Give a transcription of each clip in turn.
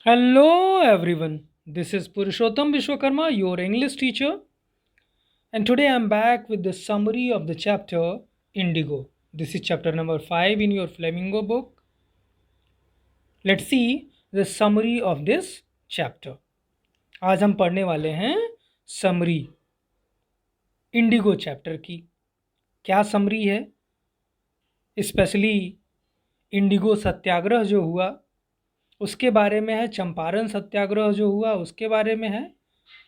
Hello everyone, this is Purushottam Vishwakarma, your English teacher, and today I'm back with the summary of the chapter Indigo. This is chapter number 5 in your Flamingo book. Let's see the summary of this chapter. आज हम पढ़ने वाले हैं summary Indigo chapter की। क्या summary है? Specially Indigo सत्याग्रह जो हुआ उसके बारे में है, चंपारण सत्याग्रह जो हुआ उसके बारे में है।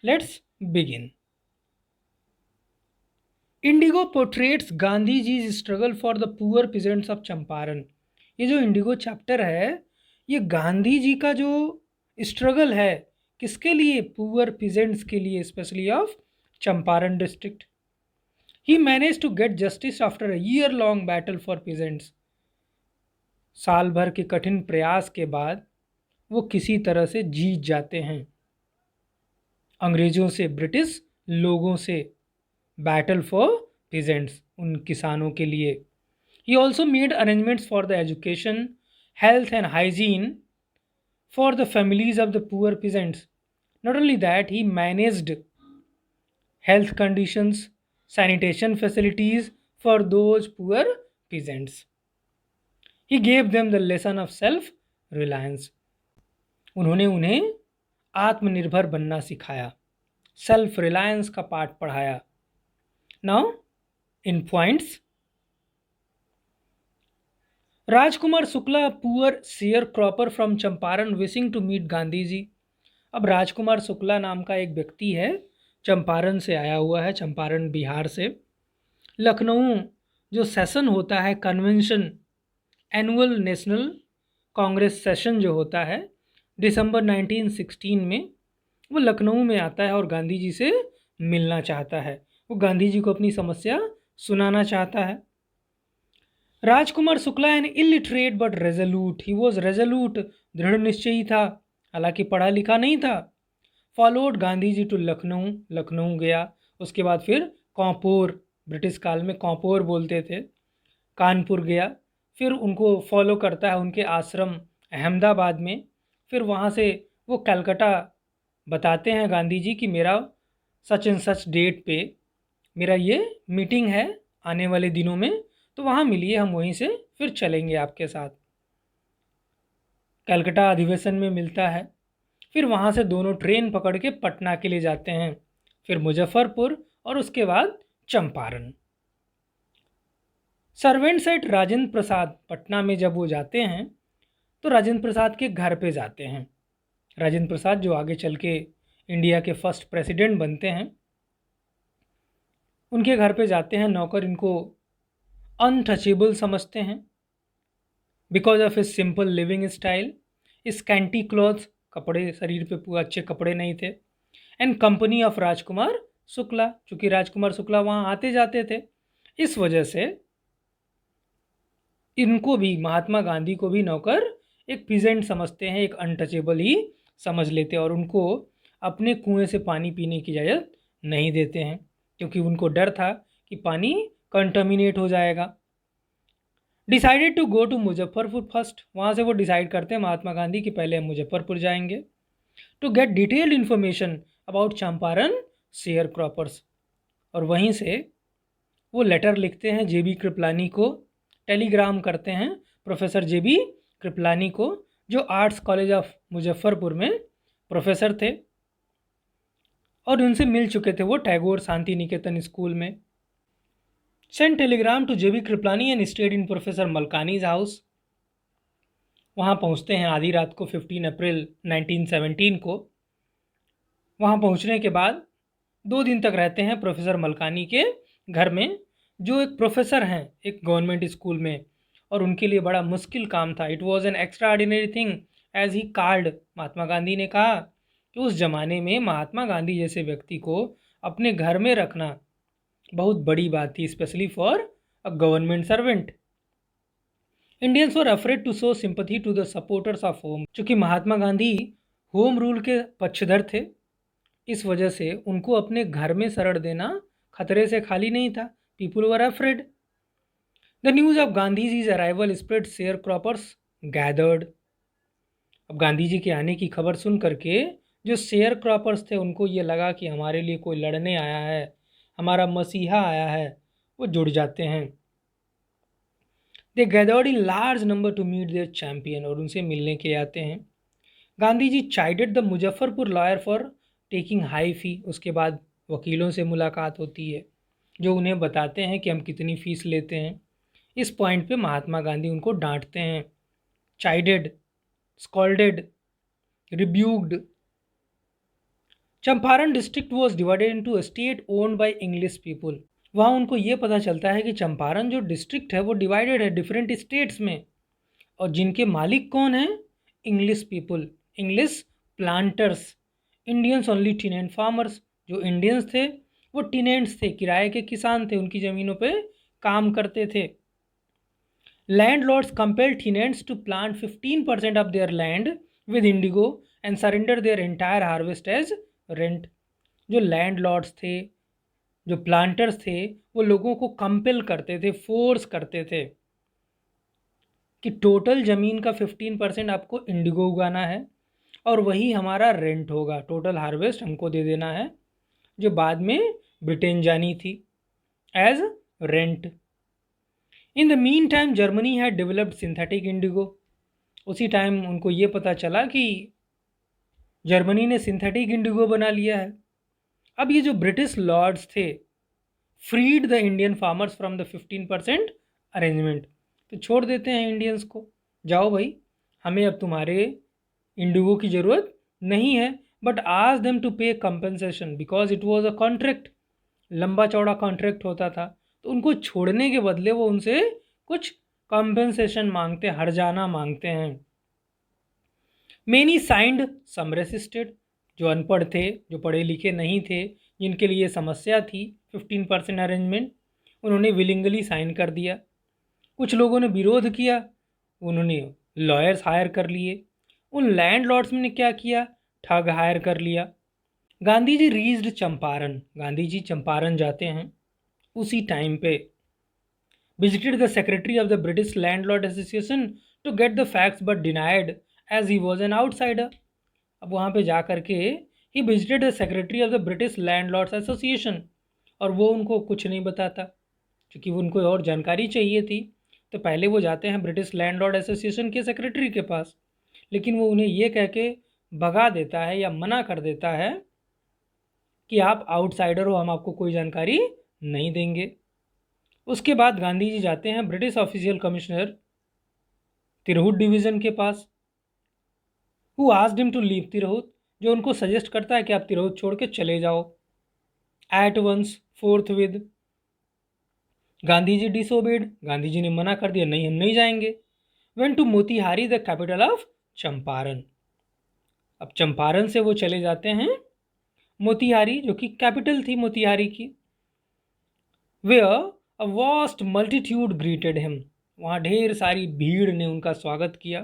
Let's begin. Indigo portraits Gandhi ji struggle for the poor peasants of Champaran. ये जो इंडिगो चैप्टर है ये गांधी जी का जो स्ट्रगल है किसके लिए? पुअर पीजेंट्स के लिए, specially of Champaran district. He manage to get justice after a year long battle for peasants. साल भर के कठिन प्रयास के बाद वो किसी तरह से जीत जाते हैं अंग्रेजों से, ब्रिटिश लोगों से। बैटल फॉर पीजेंट्स, उन किसानों के लिए। He also made arrangements for the education, health and hygiene for the families of the poor peasants. Not only that, he managed health conditions, sanitation facilities for those poor peasants. He gave them the lesson of self-reliance. उन्होंने उन्हें आत्मनिर्भर बनना सिखाया, self reliance का पाठ पढ़ाया। Now in points, Rajkumar Shukla, poor share cropper from Champaran, wishing to meet Gandhi ji. अब राजकुमार शुक्ला नाम का एक व्यक्ति है, चंपारण से आया हुआ है, चंपारण बिहार से। लखनऊ जो सेशन होता है, convention, annual national Congress session जो होता है दिसंबर 1916 में, वो लखनऊ में आता है और गांधी जी से मिलना चाहता है। वो गांधी जी को अपनी समस्या सुनाना चाहता है। Rajkumar Shukla an illiterate but resolute, he was resolute, दृढ़ निश्चयी था, हालांकि पढ़ा लिखा नहीं था। फॉलोड गांधी जी टू लखनऊ, लखनऊ गया। उसके बाद फिर कानपुर, ब्रिटिश काल में कानपुर बोलते थे, कानपुर गया। फिर उनको फॉलो करता है उनके आश्रम अहमदाबाद में। फिर वहाँ से वो कलकत्ता बताते हैं गांधी जी कि मेरा सच एंड सच डेट पे मेरा ये मीटिंग है आने वाले दिनों में, तो वहाँ मिलिए, हम वहीं से फिर चलेंगे आपके साथ। कलकत्ता अधिवेशन में मिलता है। फिर वहाँ से दोनों ट्रेन पकड़ के पटना के लिए जाते हैं, फिर मुजफ्फरपुर और उसके बाद चंपारण। सर्वेंट सेट राजेंद्र प्रसाद, पटना में जब वो जाते हैं तो राजेंद्र प्रसाद के घर पे जाते हैं। राजेंद्र प्रसाद जो आगे चल के इंडिया के फर्स्ट प्रेसिडेंट बनते हैं, उनके घर पे जाते हैं। नौकर इनको अनटचेबल समझते हैं because of his simple living style, scanty clothes, कपड़े शरीर पे पूरा अच्छे कपड़े नहीं थे। And company of Rajkumar Shukla, चूँकि राजकुमार शुक्ला वहाँ आते जाते थे, इस वजह से इनको भी, महात्मा गांधी को भी नौकर एक पीजेंट समझते हैं, एक अनटचेबल ही समझ लेते हैं और उनको अपने कुएं से पानी पीने की इजाज़त नहीं देते हैं, क्योंकि उनको डर था कि पानी कंटामिनेट हो जाएगा। Decided to go to Muzaffarpur first, वहाँ से वो डिसाइड करते हैं महात्मा गांधी कि पहले हम मुजफ्फरपुर जाएंगे to get detailed information about Champaran sharecroppers. और वहीं से वो लेटर लिखते हैं जेबी कृपलानी को, टेलीग्राम करते हैं प्रोफेसर जेबी कृपलानी को, जो आर्ट्स कॉलेज ऑफ मुजफ्फरपुर में प्रोफेसर थे और उनसे मिल चुके थे वो टैगोर शांति निकेतन स्कूल में। Send telegram to JB Kripalani and stayed in professor Malkani's house. वहाँ पहुँचते हैं आधी रात को 15 अप्रैल 1917 को। वहाँ पहुँचने के बाद 2 दिन तक रहते हैं प्रोफेसर मलकानी के घर में, जो एक प्रोफेसर हैं एक गवर्नमेंट स्कूल में, और उनके लिए बड़ा मुश्किल काम था। It was an extraordinary thing as he cared. Mahatma Gandhi ने कहा कि उस ज़माने में महात्मा गांधी जैसे व्यक्ति को अपने घर में रखना बहुत बड़ी बात थी, specially for a government servant. Indians were afraid to show sympathy to the supporters of home. चूँकि महात्मा गांधी होम रूल के पक्षधर थे, इस वजह से उनको अपने घर में शरण देना खतरे से खाली नहीं था। People were afraid. The news of Gandhiji's arrival spread, share croppers gathered. अब गांधी जी के आने की खबर सुन करके जो शेयर क्रॉपर्स थे उनको ये लगा कि हमारे लिए कोई लड़ने आया है, हमारा मसीहा आया है, वो जुड़ जाते हैं। They gathered in large number to meet their champion, और उनसे मिलने के लिए आते हैं। Gandhi ji chided the Muzaffarpur lawyer for taking high fee. उसके बाद वकीलों से मुलाकात होती है जो उन्हें बताते हैं कि हम कितनी फ़ीस लेते हैं। इस पॉइंट पे महात्मा गांधी उनको डांटते हैं। Chided, scolded, rebuked. Champaran district was divided into a state owned by English people. वहाँ उनको ये पता चलता है कि चंपारण जो डिस्ट्रिक्ट है वो डिवाइडेड है डिफरेंट स्टेट्स में, और जिनके मालिक कौन हैं? English people, English planters, Indians only टीनेंट farmers. जो इंडियंस थे वो टीनेंट्स थे, किराए के किसान थे, उनकी ज़मीनों पे काम करते थे। Landlords compel tenants to plant 15% of their land with indigo and surrender their entire harvest as rent. जो लैंडलॉर्ड्स थे, जो प्लांटर्स थे, वो लोगों को कंपेल करते थे, फोर्स करते थे कि टोटल ज़मीन का 15% आपको इंडिगो उगाना है और वही हमारा रेंट होगा, टोटल हार्वेस्ट हमको दे देना है, जो बाद में ब्रिटेन जानी थी as rent. In the mean time Germany had developed synthetic indigo. उसी टाइम उनको ये पता चला कि जर्मनी ने सिंथेटिक इंडिगो बना लिया है। अब ये जो ब्रिटिश लॉर्ड्स थे freed the Indian farmers from the 15% arrangement. तो छोड़ देते हैं इंडियंस को, जाओ भाई, हमें अब तुम्हारे इंडिगो की ज़रूरत नहीं है। बट आज देम टू पे compensation because it was a contract, लंबा चौड़ा कॉन्ट्रैक्ट होता था, तो उनको छोड़ने के बदले वो उनसे कुछ कंपनसेशन मांगते, हर्जाना मांगते हैं। मेनी साइंड, सम रेसिस्टेड। जो अनपढ़ थे, जो पढ़े लिखे नहीं थे, जिनके लिए समस्या थी 15% अरेंजमेंट, उन्होंने विलिंगली साइन कर दिया। कुछ लोगों ने विरोध किया, उन्होंने लॉयर्स हायर कर लिए। उन लैंडलॉर्ड्स ने क्या किया? ठग हायर कर लिया। गांधी जी रीच्ड चंपारण, गांधी जी चंपारण जाते हैं। उसी टाइम पे visited the secretary of the British Landlord Association to get the facts but denied as he was an outsider. अब वहाँ पे जा कर के he visited the secretary of the British Landlords Association, और वो उनको कुछ नहीं बताता क्योंकि उनको और जानकारी चाहिए थी। तो पहले वो जाते हैं ब्रिटिश लैंडलॉर्ड एसोसिएशन के सेक्रेटरी के पास, लेकिन वो उन्हें ये कह के भगा देता है या मना कर देता है कि आप आउटसाइडर हो, हम आपको कोई जानकारी नहीं देंगे। उसके बाद गांधी जी जाते हैं British official commissioner Tirhut division के पास, who asked him to leave Tirhut, जो उनको सजेस्ट करता है कि आप तिरहुत छोड़ के चले जाओ। At once, forthwith, Gandhi ji disobeyed, Gandhi ji ने मना कर दिया, नहीं हम नहीं जाएंगे। Went to Motihari the capital of Champaran. अब चंपारण से वो चले जाते हैं मोतिहारी, जो कि कैपिटल थी मोतिहारी की। Where a vast multitude greeted him, वहाँ ढेर सारी भीड़ ने उनका स्वागत किया।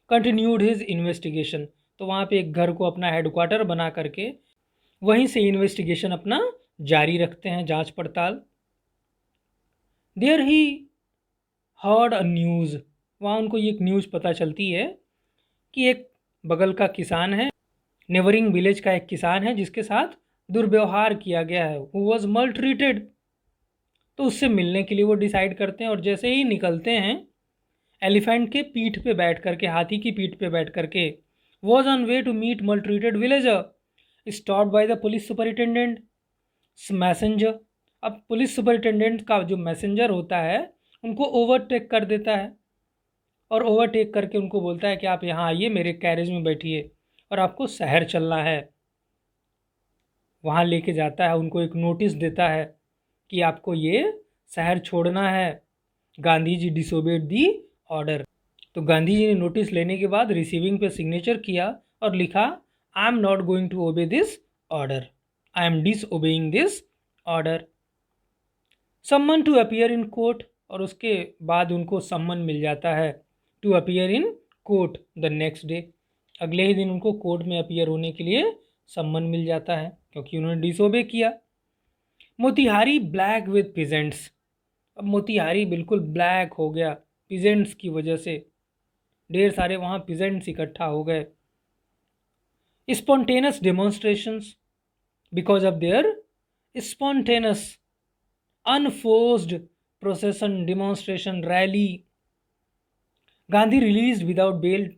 कंटिन्यूड हिज इन्वेस्टिगेशन, तो वहाँ पे एक घर को अपना हेडक्वार्टर बना करके वहीं से इन्वेस्टिगेशन अपना जारी रखते हैं, जांच पड़ताल। There he heard a news, वहाँ उनको ये एक न्यूज़ पता चलती है कि एक बगल का किसान है, नेबरिंग विलेज का एक किसान है जिसके साथ दुर्व्यवहार किया गया है, हु वॉज मल्ट्रीटेड। तो उससे मिलने के लिए वो डिसाइड करते हैं, और जैसे ही निकलते हैं एलिफेंट के पीठ पे बैठ करके, हाथी की पीठ पे बैठ करके, was on way to meet maltreated villager, stopped by the police superintendent messenger. अब पुलिस सुपरिटेंडेंट का जो मैसेंजर होता है उनको ओवरटेक कर देता है, और ओवरटेक करके उनको बोलता है कि आप यहाँ आइए, मेरे कैरेज में बैठिए और आपको शहर चलना है। वहाँ लेके जाता है, उनको एक नोटिस देता है कि आपको ये शहर छोड़ना है। गांधी जी डिसोबेड दी ऑर्डर। तो गांधी जी ने नोटिस लेने के बाद रिसीविंग पे सिग्नेचर किया और लिखा, I am not going to obey this order, I am disobeying this order. Summon to appear in court, और उसके बाद उनको सम्मन मिल जाता है to appear in court the next day. अगले ही दिन उनको कोर्ट में अपीयर होने के लिए सम्मन मिल जाता है क्योंकि उन्होंने डिसोबे किया। मोतिहारी ब्लैक विद पीजेंट्स, अब मोतिहारी बिल्कुल ब्लैक हो गया पीजेंट्स की वजह से। ढेर सारे वहाँ पीजेंट्स इकट्ठा हो गए। Spontaneous demonstrations, because of their spontaneous unforced procession, demonstration, rally, Gandhi released without bail,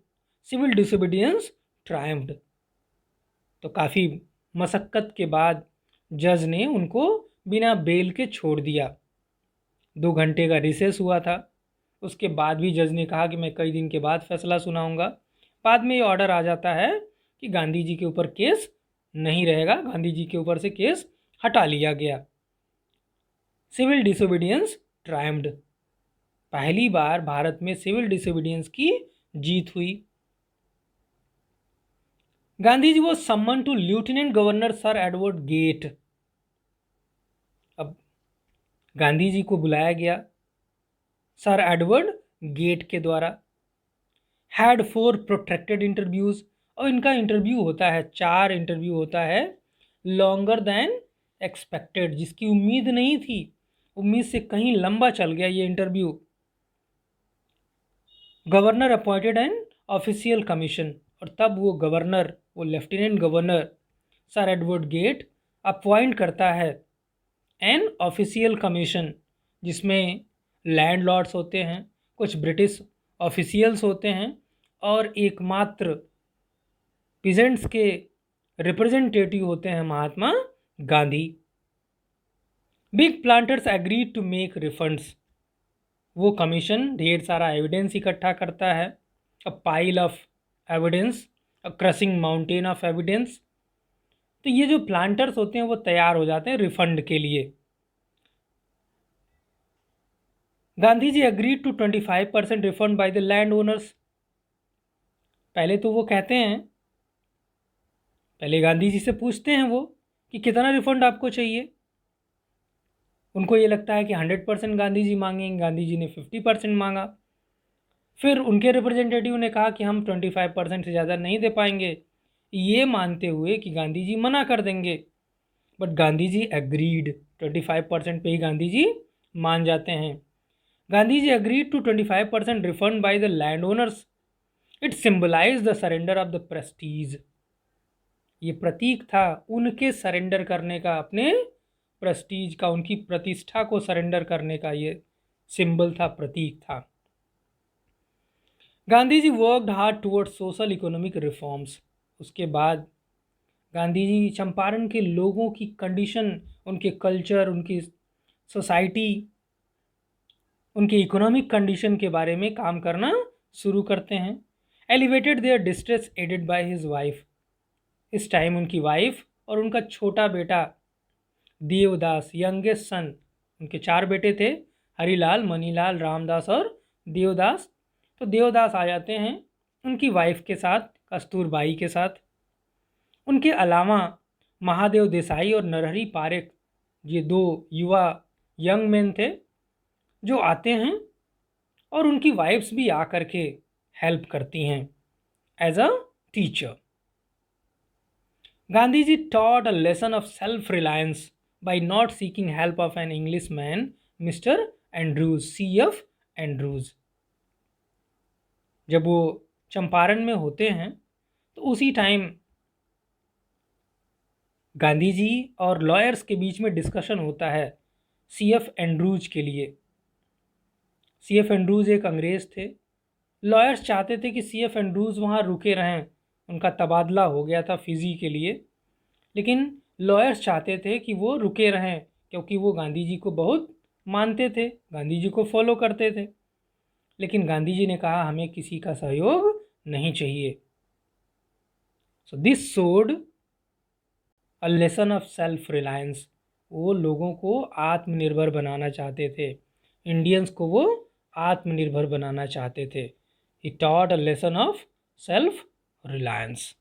civil disobedience triumphed. तो काफ़ी मशक्क़त के बाद जज ने उनको बिना बेल के छोड़ दिया। 2 घंटे का रिसेस हुआ था, उसके बाद भी जज ने कहा कि मैं कई दिन के बाद फैसला सुनाऊंगा। बाद में ये ऑर्डर आ जाता है कि गांधी जी के ऊपर केस नहीं रहेगा, गांधी जी के ऊपर से केस हटा लिया गया। सिविल डिसोबीडियंस ट्रायम्फ्ड, पहली बार भारत में सिविल डिसोबीडियंस की जीत हुई। गांधी जी वो summon to lieutenant governor Sir Edward Gait. अब गांधी जी को बुलाया गया सर एडवर्ड गेट के द्वारा। हैड 4 प्रोट्रैक्टेड इंटरव्यूज, और इनका इंटरव्यू होता है 4 इंटरव्यू होता है, लॉन्गर देन एक्सपेक्टेड, जिसकी उम्मीद नहीं थी, उम्मीद से कहीं लंबा चल गया ये interview. Governor appointed an official commission, और तब वो गवर्नर, वो lieutenant governor Sir Edward Gait appoint करता है एन ऑफिशियल कमीशन, जिसमें लैंडलॉर्ड्स होते हैं, कुछ ब्रिटिश ऑफिशियल्स होते हैं, और एकमात्र पीजेंट्स के रिप्रेजेंटेटिव होते हैं Mahatma Gandhi. Big planters agreed to make refunds, वो कमीशन ढेर सारा एविडेंस इकट्ठा करता है, a pile of evidence, a crushing mountain of evidence. तो ये जो प्लांटर्स होते हैं वो तैयार हो जाते हैं रिफंड के लिए। Gandhi ji agreed to 25% refund by the land owners. पहले तो वो कहते हैं, पहले गांधी जी से पूछते हैं वो कि कितना रिफंड आपको चाहिए। उनको ये लगता है कि 100% गांधी जी मांगेंगे, गांधी जी ने 50% मांगा। फिर उनके रिप्रेजेंटेटिव ने कहा कि हम 25% से ज़्यादा नहीं दे पाएंगे, ये मानते हुए कि गांधी जी मना कर देंगे। बट गांधी जी एग्रीड, 25% पे ही गांधी जी मान जाते हैं। Gandhi ji agreed to 25% refund by the land owners. It symbolised the surrender of the prestige, ये प्रतीक था उनके सरेंडर करने का, अपने प्रेस्टीज का, उनकी प्रतिष्ठा को सरेंडर करने का ये सिंबल था, प्रतीक था। Gandhi ji worked hard towards social economic reforms. उसके बाद गांधी जी चंपारण के लोगों की कंडीशन, उनके कल्चर, उनकी सोसाइटी, उनके इकोनॉमिक कंडीशन के बारे में काम करना शुरू करते हैं। Elevated their distress aided by his wife. इस टाइम उनकी वाइफ और उनका छोटा बेटा देवदास, यंगेस्ट सन, उनके 4 बेटे थे, हरिलाल, मनीलाल, रामदास और देवदास। तो देवदास आ जाते हैं उनकी वाइफ के साथ, कस्तूरबाई के साथ। उनके अलावा महादेव देसाई और नरहरि पारेख, ये 2 युवा यंग मैन थे जो आते हैं, और उनकी वाइफ्स भी आकर के हेल्प करती हैं as a teacher. Gandhi ji taught a lesson of self-reliance by not seeking help of an Englishman, Mr. Andrews, C.F. Andrews। जब वो चंपारण में होते हैं तो उसी टाइम गांधी जी और लॉयर्स के बीच में डिस्कशन होता है C.F. एंड्रूज के लिए। C.F. एंड्रूज एक अंग्रेज़ थे। लॉयर्स चाहते थे कि C.F. एंड्रूज वहाँ रुके रहें, उनका तबादला हो गया था फिजी के लिए, लेकिन लॉयर्स चाहते थे कि वो रुके रहें क्योंकि वो गांधी जी को बहुत मानते थे, गांधी जी को फॉलो करते थे। लेकिन गांधी जी ने कहा हमें किसी का सहयोग नहीं चाहिए। So this showed a lesson of self reliance. वो लोगों को आत्मनिर्भर बनाना चाहते थे, इंडियंस को वो आत्मनिर्भर बनाना चाहते थे। He taught a lesson of self reliance.